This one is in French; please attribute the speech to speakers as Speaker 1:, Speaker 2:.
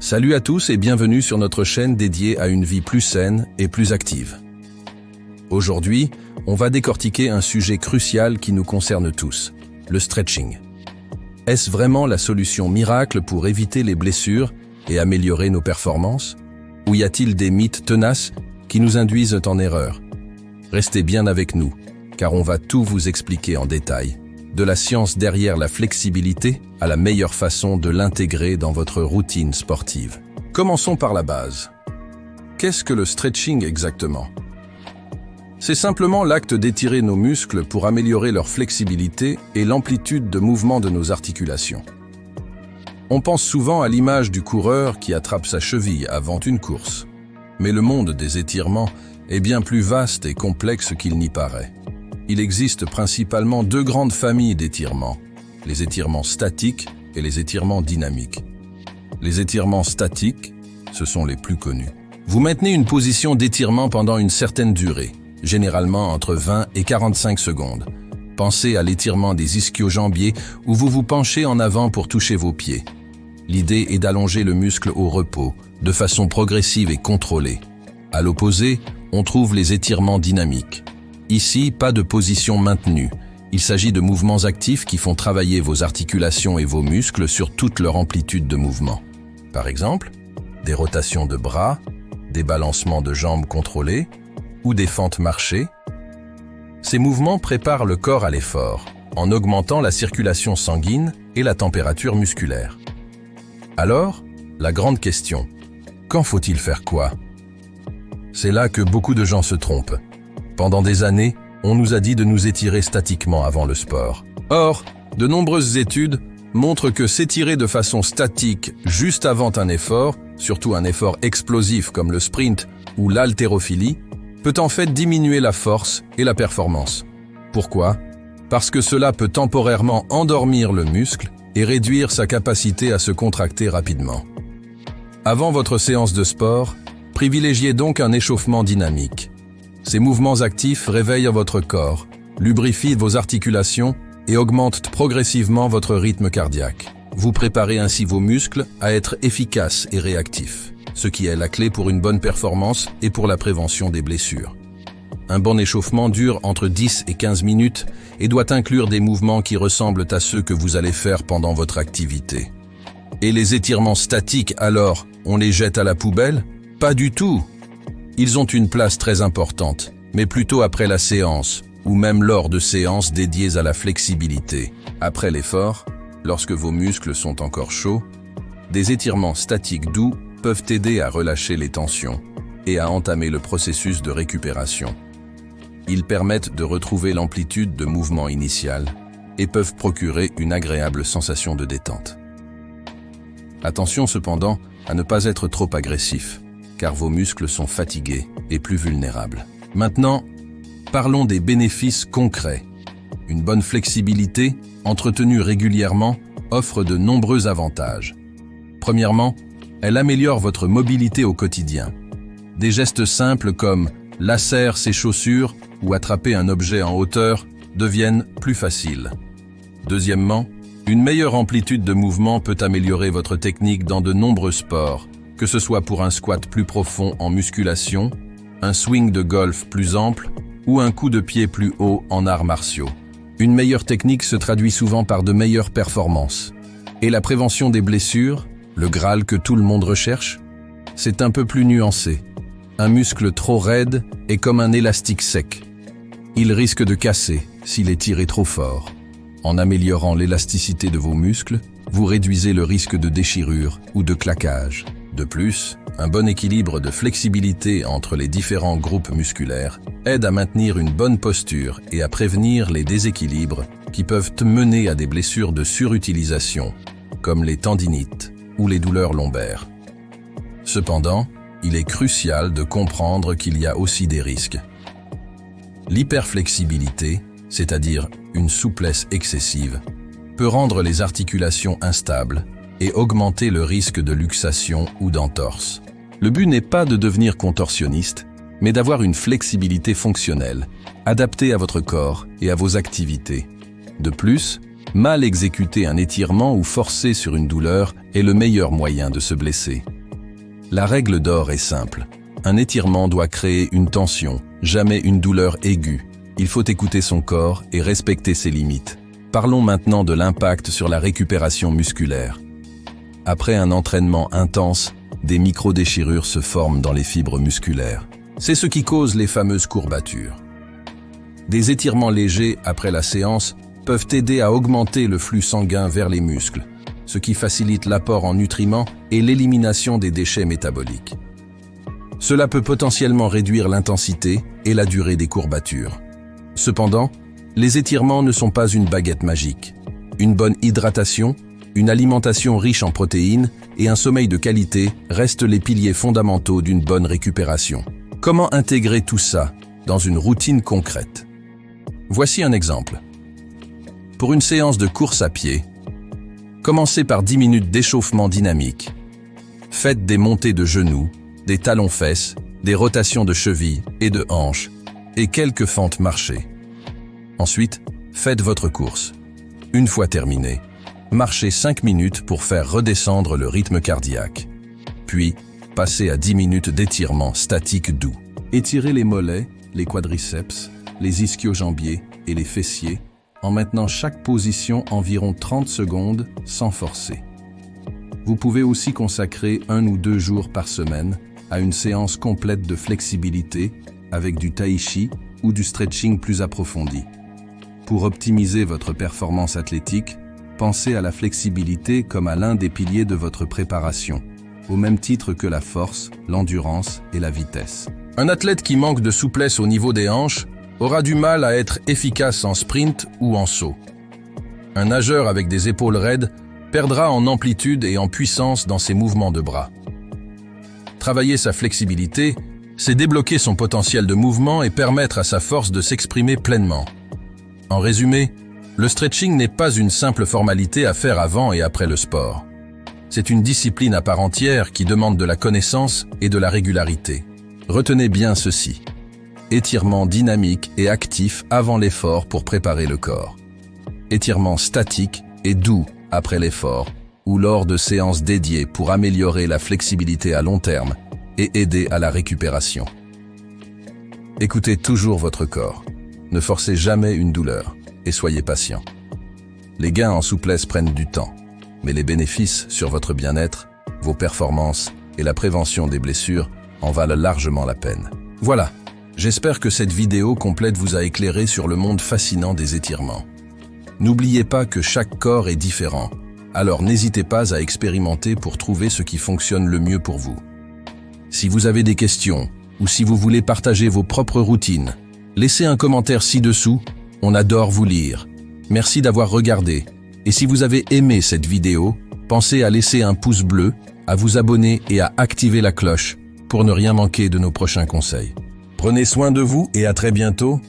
Speaker 1: Salut à tous et bienvenue sur notre chaîne dédiée à une vie plus saine et plus active. Aujourd'hui, on va décortiquer un sujet crucial qui nous concerne tous, le stretching. Est-ce vraiment la solution miracle pour éviter les blessures et améliorer nos performances? Ou y a-t-il des mythes tenaces qui nous induisent en erreur? Restez bien avec nous, car on va tout vous expliquer en détail. De la science derrière la flexibilité à la meilleure façon de l'intégrer dans votre routine sportive. Commençons par la base. Qu'est-ce que le stretching exactement? C'est simplement l'acte d'étirer nos muscles pour améliorer leur flexibilité et l'amplitude de mouvement de nos articulations. On pense souvent à l'image du coureur qui attrape sa cheville avant une course. Mais le monde des étirements est bien plus vaste et complexe qu'il n'y paraît. Il existe principalement deux grandes familles d'étirements, les étirements statiques et les étirements dynamiques. Les étirements statiques, ce sont les plus connus. Vous maintenez une position d'étirement pendant une certaine durée, généralement entre 20 et 45 secondes. Pensez à l'étirement des ischio-jambiers où vous vous penchez en avant pour toucher vos pieds. L'idée est d'allonger le muscle au repos, de façon progressive et contrôlée. À l'opposé, on trouve les étirements dynamiques. Ici, pas de position maintenue. Il s'agit de mouvements actifs qui font travailler vos articulations et vos muscles sur toute leur amplitude de mouvement. Par exemple, des rotations de bras, des balancements de jambes contrôlés ou des fentes marchées. Ces mouvements préparent le corps à l'effort, en augmentant la circulation sanguine et la température musculaire. Alors, la grande question, quand faut-il faire quoi? C'est là que beaucoup de gens se trompent. Pendant des années, on nous a dit de nous étirer statiquement avant le sport. Or, de nombreuses études montrent que s'étirer de façon statique juste avant un effort, surtout un effort explosif comme le sprint ou l'haltérophilie, peut en fait diminuer la force et la performance. Pourquoi? Parce que cela peut temporairement endormir le muscle et réduire sa capacité à se contracter rapidement. Avant votre séance de sport, privilégiez donc un échauffement dynamique. Ces mouvements actifs réveillent votre corps, lubrifient vos articulations et augmentent progressivement votre rythme cardiaque. Vous préparez ainsi vos muscles à être efficaces et réactifs, ce qui est la clé pour une bonne performance et pour la prévention des blessures. Un bon échauffement dure entre 10 et 15 minutes et doit inclure des mouvements qui ressemblent à ceux que vous allez faire pendant votre activité. Et les étirements statiques, alors, on les jette à la poubelle? Pas du tout! Ils ont une place très importante, mais plutôt après la séance, ou même lors de séances dédiées à la flexibilité. Après l'effort, lorsque vos muscles sont encore chauds, des étirements statiques doux peuvent aider à relâcher les tensions et à entamer le processus de récupération. Ils permettent de retrouver l'amplitude de mouvement initial et peuvent procurer une agréable sensation de détente. Attention cependant à ne pas être trop agressif, car vos muscles sont fatigués et plus vulnérables. Maintenant, parlons des bénéfices concrets. Une bonne flexibilité, entretenue régulièrement, offre de nombreux avantages. Premièrement, elle améliore votre mobilité au quotidien. Des gestes simples comme lacérer ses chaussures ou attraper un objet en hauteur deviennent plus faciles. Deuxièmement, une meilleure amplitude de mouvement peut améliorer votre technique dans de nombreux sports, que ce soit pour un squat plus profond en musculation, un swing de golf plus ample ou un coup de pied plus haut en arts martiaux. Une meilleure technique se traduit souvent par de meilleures performances. Et la prévention des blessures, le Graal que tout le monde recherche, c'est un peu plus nuancé. Un muscle trop raide est comme un élastique sec. Il risque de casser s'il est tiré trop fort. En améliorant l'élasticité de vos muscles, vous réduisez le risque de déchirure ou de claquage. De plus, un bon équilibre de flexibilité entre les différents groupes musculaires aide à maintenir une bonne posture et à prévenir les déséquilibres qui peuvent mener à des blessures de surutilisation, comme les tendinites ou les douleurs lombaires. Cependant, il est crucial de comprendre qu'il y a aussi des risques. L'hyperflexibilité, c'est-à-dire une souplesse excessive, peut rendre les articulations instables et augmenter le risque de luxation ou d'entorse. Le but n'est pas de devenir contorsionniste, mais d'avoir une flexibilité fonctionnelle, adaptée à votre corps et à vos activités. De plus, mal exécuter un étirement ou forcer sur une douleur est le meilleur moyen de se blesser. La règle d'or est simple. Un étirement doit créer une tension, jamais une douleur aiguë. Il faut écouter son corps et respecter ses limites. Parlons maintenant de l'impact sur la récupération musculaire. Après un entraînement intense, des micro-déchirures se forment dans les fibres musculaires. C'est ce qui cause les fameuses courbatures. Des étirements légers après la séance peuvent aider à augmenter le flux sanguin vers les muscles, ce qui facilite l'apport en nutriments et l'élimination des déchets métaboliques. Cela peut potentiellement réduire l'intensité et la durée des courbatures. Cependant, les étirements ne sont pas une baguette magique. Une bonne hydratation, une alimentation riche en protéines et un sommeil de qualité restent les piliers fondamentaux d'une bonne récupération. Comment intégrer tout ça dans une routine concrète? Voici un exemple. Pour une séance de course à pied, commencez par 10 minutes d'échauffement dynamique. Faites des montées de genoux, des talons-fesses, des rotations de chevilles et de hanches, et quelques fentes marchées. Ensuite, faites votre course. Une fois terminé, marchez 5 minutes pour faire redescendre le rythme cardiaque. Puis, passez à 10 minutes d'étirement statique doux. Étirez les mollets, les quadriceps, les ischio-jambiers et les fessiers en maintenant chaque position environ 30 secondes sans forcer. Vous pouvez aussi consacrer 1 ou 2 jours par semaine à une séance complète de flexibilité avec du tai chi ou du stretching plus approfondi. Pour optimiser votre performance athlétique, pensez à la flexibilité comme à l'un des piliers de votre préparation, au même titre que la force, l'endurance et la vitesse. Un athlète qui manque de souplesse au niveau des hanches aura du mal à être efficace en sprint ou en saut. Un nageur avec des épaules raides perdra en amplitude et en puissance dans ses mouvements de bras. Travailler sa flexibilité, c'est débloquer son potentiel de mouvement et permettre à sa force de s'exprimer pleinement. En résumé, le stretching n'est pas une simple formalité à faire avant et après le sport. C'est une discipline à part entière qui demande de la connaissance et de la régularité. Retenez bien ceci. Étirement dynamique et actif avant l'effort pour préparer le corps. Étirement statique et doux après l'effort ou lors de séances dédiées pour améliorer la flexibilité à long terme et aider à la récupération. Écoutez toujours votre corps. Ne forcez jamais une douleur et soyez patient. Les gains en souplesse prennent du temps, mais les bénéfices sur votre bien-être, vos performances et la prévention des blessures en valent largement la peine. Voilà, j'espère que cette vidéo complète vous a éclairé sur le monde fascinant des étirements. N'oubliez pas que chaque corps est différent, alors n'hésitez pas à expérimenter pour trouver ce qui fonctionne le mieux pour vous. Si vous avez des questions ou si vous voulez partager vos propres routines, laissez un commentaire ci-dessous, on adore vous lire. Merci d'avoir regardé. Et si vous avez aimé cette vidéo, pensez à laisser un pouce bleu, à vous abonner et à activer la cloche pour ne rien manquer de nos prochains conseils. Prenez soin de vous et à très bientôt